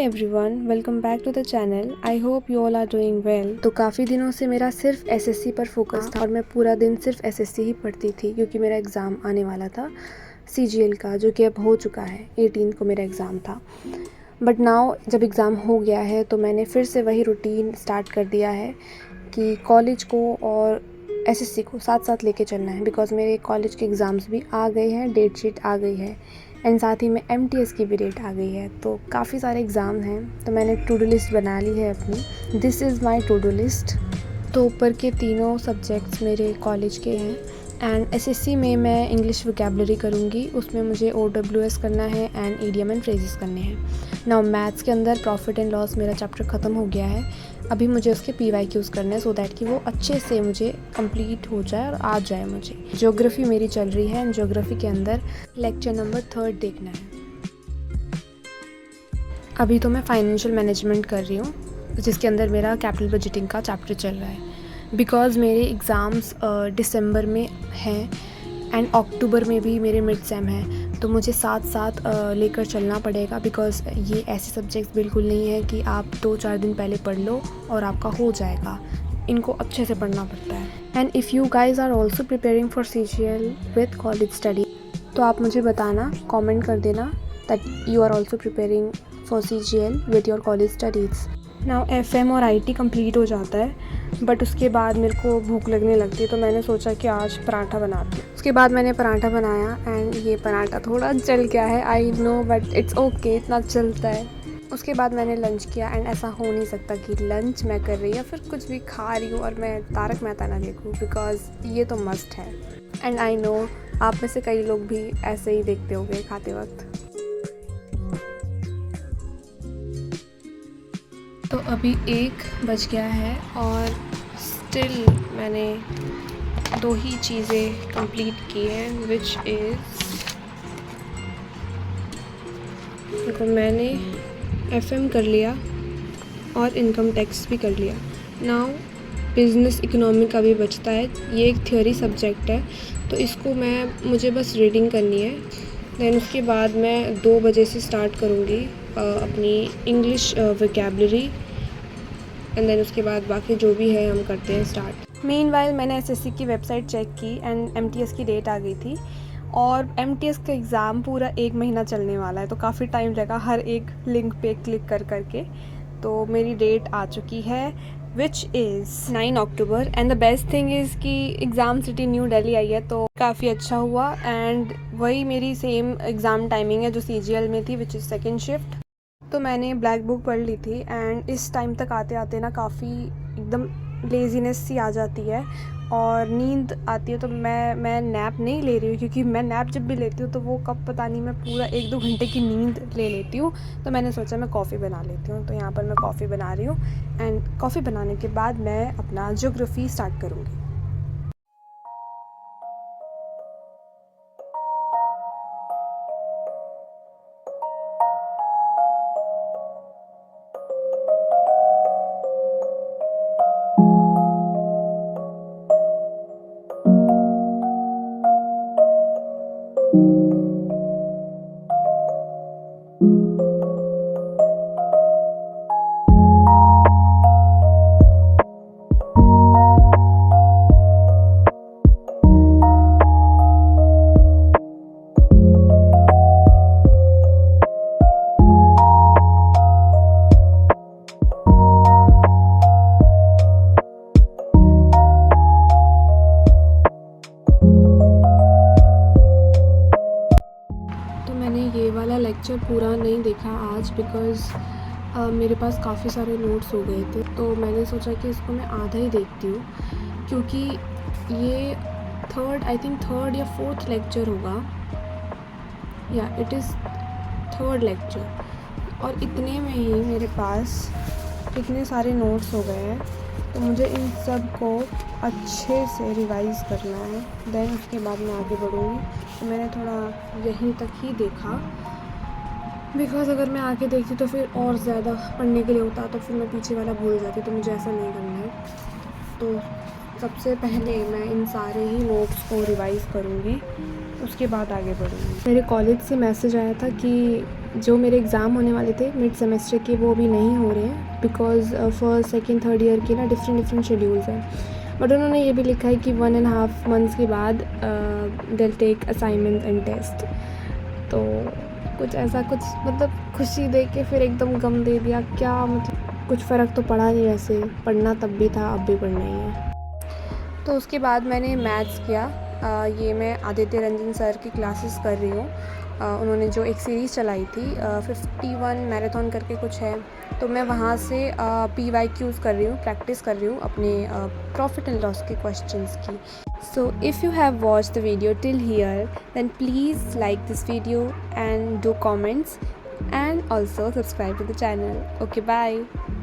Everyone, welcome back to the channel. I hope you all are doing well. तो काफ़ी दिनों से मेरा सिर्फ एसएससी पर फोकस था और मैं पूरा दिन सिर्फ एसएससी ही पढ़ती थी क्योंकि मेरा एग्ज़ाम आने वाला था सीजीएल का, जो कि अब हो चुका है। 18 को मेरा एग्ज़ाम था। बट नाउ जब एग्ज़ाम हो गया है तो मैंने फिर से वही रूटीन स्टार्ट कर दिया है कि कॉलेज को और एसएससी को साथ साथ लेके चलना है, बिकॉज़ मेरे कॉलेज के एग्ज़ाम्स भी आ गए हैं, डेट शीट आ गई है एंड साथ ही में एमटीएस की भी डेट आ गई है। तो काफ़ी सारे एग्ज़ाम हैं, तो मैंने टू डू लिस्ट बना ली है अपनी। This is my to do list. तो ऊपर के तीनों सब्जेक्ट्स मेरे कॉलेज के हैं एंड एसएससी में मैं इंग्लिश वोकैबुलरी करूँगी, उसमें मुझे OWS करना है एंड ईडियम एंड फ्रेजेस करने हैं। नाउ मैथ्स के अंदर प्रॉफिट एंड लॉस मेरा चैप्टर ख़त्म हो गया है, अभी मुझे उसके PYQs करने हैं सो दैट कि वो अच्छे से मुझे कंप्लीट हो जाए और आ जाए मुझे। ज्योग्राफी मेरी चल रही है एंड ज्योग्राफी के अंदर लेक्चर नंबर 3 देखना है। अभी तो मैं फाइनेंशियल मैनेजमेंट कर रही हूँ, जिसके अंदर मेरा कैपिटल बजटिंग का चैप्टर चल रहा है। बिकॉज़ मेरे एग्ज़ाम्स दिसंबर में हैं एंड अक्टूबर में भी मेरे मिड सेम हैं, तो मुझे साथ साथ लेकर चलना पड़ेगा। बिकॉज़ ये ऐसे सब्जेक्ट्स बिल्कुल नहीं है कि आप 2-4 दिन पहले पढ़ लो और आपका हो जाएगा। इनको अच्छे से पढ़ना पड़ता है। And if you guys are also preparing for CGL with college study, तो आप मुझे बताना, कमेंट कर देना that you are also preparing for CGL with your college studies. Now FM और IT कंप्लीट हो जाता है, बट उसके बाद मेरे को भूख लगने लगती है, तो मैंने सोचा कि आज पराठा बनाती हूँ। उसके बाद मैंने पराठा बनाया एंड ये पराठा थोड़ा जल गया है, I know, but it's okay, इतना चलता है। उसके बाद मैंने लंच किया एंड ऐसा हो नहीं सकता कि लंच मैं कर रही या फिर कुछ भी खा रही हूँ और मैं तारक मेहता ना देखूँ, बिकॉज़ ये तो मस्ट है। एंड आई नो आप में से कई लोग भी ऐसे ही देखते होंगे खाते वक्त। तो अभी 1 बज गया है और स्टिल मैंने 2 ही चीज़ें कंप्लीट की हैं, विच इज़, देखो, मैंने FM कर लिया और इनकम टैक्स भी कर लिया। नाउ बिज़नेस इकोनॉमी का भी बचता है, ये एक थ्योरी सब्जेक्ट है, तो इसको मुझे बस रीडिंग करनी है। दैन उसके बाद मैं 2 बजे से स्टार्ट करूँगी अपनी इंग्लिश वोकैबुलरी एंड देन उसके बाद बाकी जो भी है हम करते हैं स्टार्ट। मीनवाइल मैंने एसएससी की वेबसाइट चेक की एंड एमटीएस की डेट आ गई थी और एमटीएस का एग्ज़ाम पूरा 1 महीना चलने वाला है, तो काफ़ी टाइम लगा हर एक लिंक पे क्लिक कर करके। तो मेरी डेट आ चुकी है which is 9 October and the best thing is कि एग्ज़ाम सिटी न्यू दिल्ली आई है, तो काफ़ी अच्छा हुआ। एंड वही मेरी सेम एग्ज़ाम टाइमिंग है जो CGL में थी, विच इज़ सेकेंड शिफ्ट। तो मैंने ब्लैक बुक पढ़ ली थी एंड इस टाइम तक आते आते ना काफ़ी एकदम लेज़ीनेस सी आ जाती है और नींद आती है, तो मैं नैप नहीं ले रही हूँ, क्योंकि मैं नैप जब भी लेती हूँ तो वो कब पता नहीं, मैं पूरा 1-2 घंटे की नींद ले लेती हूँ। तो मैंने सोचा मैं कॉफ़ी बना लेती हूँ, तो यहाँ पर मैं कॉफ़ी बना रही हूँ एंड कॉफ़ी बनाने के बाद मैं अपना ज्योग्राफी स्टार्ट करूँगी। लेक्चर पूरा नहीं देखा आज, बिकॉज़ मेरे पास काफ़ी सारे नोट्स हो गए थे, तो मैंने सोचा कि इसको मैं आधा ही देखती हूँ, क्योंकि ये थर्ड या फोर्थ लेक्चर होगा, या इट इज़ थर्ड लेक्चर, और इतने में ही मेरे पास इतने सारे नोट्स हो गए हैं, तो मुझे इन सब को अच्छे से रिवाइज़ करना है। देन उसके बाद मैं आगे बढ़ूँगी। तो मैंने थोड़ा यहीं तक ही देखा, बिकॉज़ अगर मैं आगे देखती तो फिर और ज़्यादा पढ़ने के लिए होता, तो फिर मैं पीछे वाला भूल जाती, तो मुझे ऐसा नहीं करना है। तो सबसे पहले मैं इन सारे ही नोट्स को रिवाइज़ करूँगी, उसके बाद आगे बढ़ूँगी। मेरे कॉलेज से मैसेज आया था कि जो मेरे एग्ज़ाम होने वाले थे मिड सेमेस्टर के, वो अभी नहीं हो रहे हैं because first second third year के ना डिफरेंट शेड्यूल्स हैं। बट उन्होंने ये भी लिखा है कि 1.5 मंथ्स के बाद they take assignment and test. तो कुछ ऐसा, कुछ मतलब खुशी दे के फिर एकदम गम दे दिया। क्या मतलब, कुछ फ़र्क तो पड़ा नहीं, वैसे पढ़ना तब भी था, अब भी पढ़ना ही है। तो उसके बाद मैंने मैथ्स किया। ये मैं आदित्य रंजन सर की क्लासेस कर रही हूँ। उन्होंने जो एक सीरीज़ चलाई थी 51 मैराथन करके कुछ है, तो मैं वहाँ से PYQs कर रही हूँ, प्रैक्टिस कर रही हूँ अपने प्रॉफिट एंड लॉस के क्वेश्चंस की। So if you have watched the video till here, then please like this video and do comments and also subscribe to the channel. Okay, bye.